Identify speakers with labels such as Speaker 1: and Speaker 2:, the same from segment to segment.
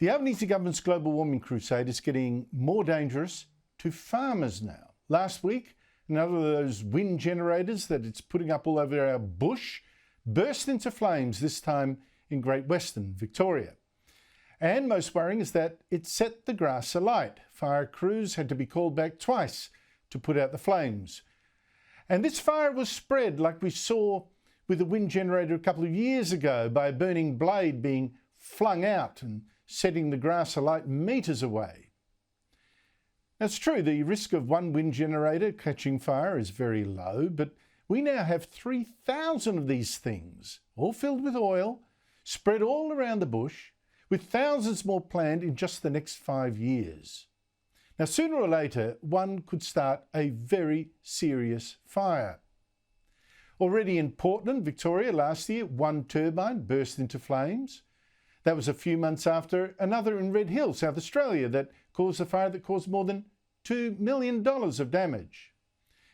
Speaker 1: The Albanese government's global warming crusade is getting more dangerous to farmers now. Last week, another of those wind generators that it's putting up all over our bush burst into flames, this time in Great Western Victoria. And most worrying is that it set the grass alight. Fire crews had to be called back twice to put out the flames. And this fire was spread like we saw with the wind generator a couple of years ago by a burning blade being flung out and setting the grass alight metres away. That's true, the risk of one wind generator catching fire is very low, but we now have 3,000 of these things, all filled with oil, spread all around the bush, with thousands more planned in just the next 5 years. Now, sooner or later, one could start a very serious fire. Already in Portland, Victoria, last year, one turbine burst into flames. That was a few months after another in Red Hill, South Australia, that caused a fire that caused more than $2 million of damage.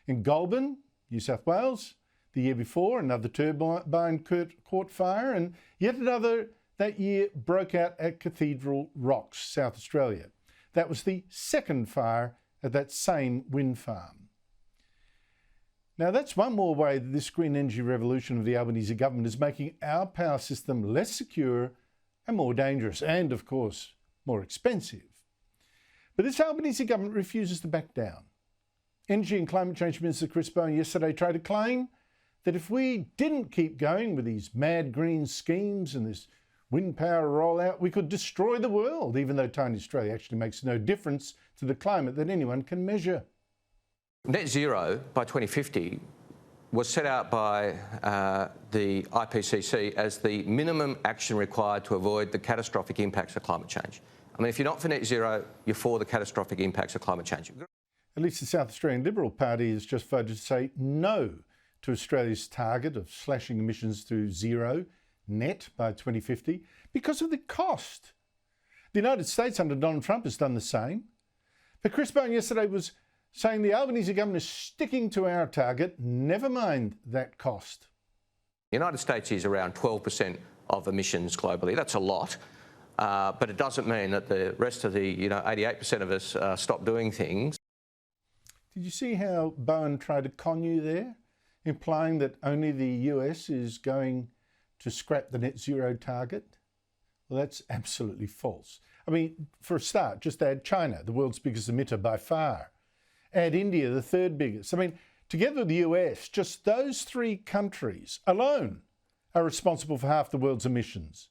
Speaker 1: In Goulburn, New South Wales, the year before, another turbine caught fire, and yet another that year broke out at Cathedral Rocks, South Australia. That was the second fire at that same wind farm. Now, that's one more way that this green energy revolution of the Albanese government is making our power system less secure and more dangerous, and of course, more expensive. But this Albanese government refuses to back down. Energy and Climate Change Minister Chris Bowen yesterday tried to claim that if we didn't keep going with these mad green schemes and this wind power rollout, we could destroy the world, even though tiny Australia actually makes no difference to the climate that anyone can measure.
Speaker 2: Net zero by 2050 was set out by the IPCC as the minimum action required to avoid the catastrophic impacts of climate change. I mean, if you're not for net zero, you're for the catastrophic impacts of climate change.
Speaker 1: At least the South Australian Liberal Party has just voted to say no to Australia's target of slashing emissions to zero net by 2050 because of the cost. The United States under Donald Trump has done the same. But Chris Bowen yesterday was saying the Albanese government is sticking to our target, never mind that cost.
Speaker 2: The United States is around 12% of emissions globally. That's a lot, but it doesn't mean that the rest of the 88% of us stop doing things.
Speaker 1: Did you see how Bowen tried to con you there, implying that only the US is going to scrap the net zero target? Well, that's absolutely false. I mean, for a start, just add China, the world's biggest emitter by far. Add India, the third biggest. I mean, together with the US, just those three countries alone are responsible for half the world's emissions.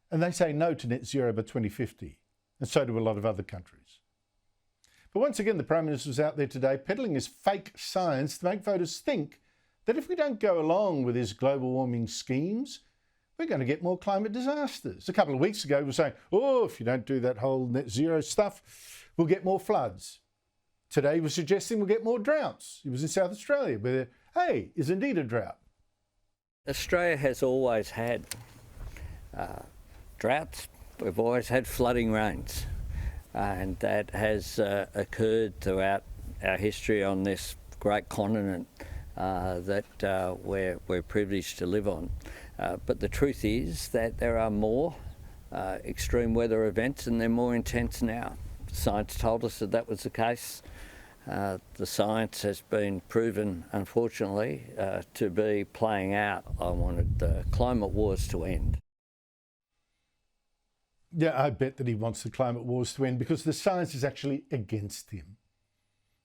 Speaker 1: And they say no to net zero by 2050. And so do a lot of other countries. But once again, the Prime Minister was out there today peddling his fake science to make voters think that if we don't go along with his global warming schemes, we're going to get more climate disasters. A couple of weeks ago, we were saying, oh, if you don't do that whole net zero stuff, we'll get more floods. Today, we're suggesting we'll get more droughts. It was in South Australia where there, hey, is indeed a drought.
Speaker 3: Australia has always had droughts. We've always had flooding rains. And that has occurred throughout our history on this great continent that we're privileged to live on. But the truth is that there are more extreme weather events and they're more intense now. Science told us that that was the case. The science has been proven, unfortunately, to be playing out. I wanted the climate wars to end.
Speaker 1: Yeah, I bet that he wants the climate wars to end because the science is actually against him.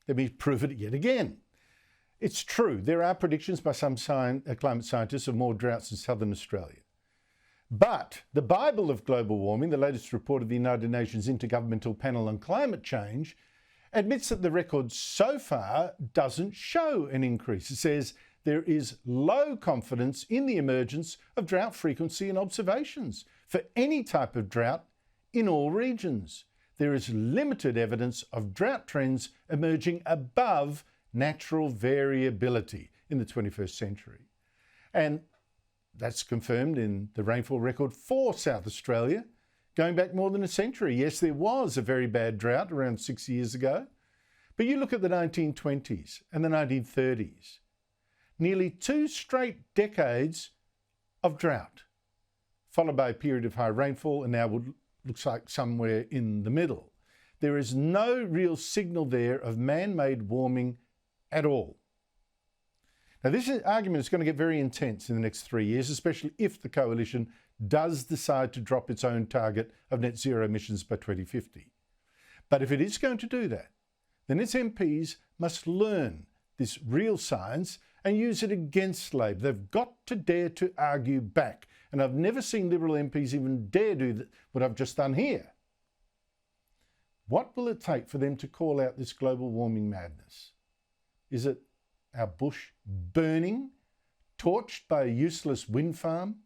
Speaker 1: Let me prove it yet again. It's true, there are predictions by some climate scientists of more droughts in southern Australia. But the Bible of global warming, the latest report of the United Nations Intergovernmental Panel on Climate Change, admits that the record so far doesn't show an increase. It says there is low confidence in the emergence of drought frequency and observations for any type of drought in all regions. There is limited evidence of drought trends emerging above natural variability in the 21st century. And that's confirmed in the rainfall record for South Australia, going back more than a century. Yes, there was a very bad drought around 6 years ago, but you look at the 1920s and the 1930s, nearly 2 straight decades of drought, followed by a period of high rainfall, and now we'll looks like somewhere in the middle. There is no real signal there of man-made warming at all. Now, this argument is going to get very intense in the next 3 years, especially if the coalition does decide to drop its own target of net zero emissions by 2050. But if it is going to do that, then its MPs must learn this real science and use it against Labor. They've got to dare to argue back. And I've never seen Liberal MPs even dare do what I've just done here. What will it take for them to call out this global warming madness? Is it our bush burning, torched by a useless wind farm?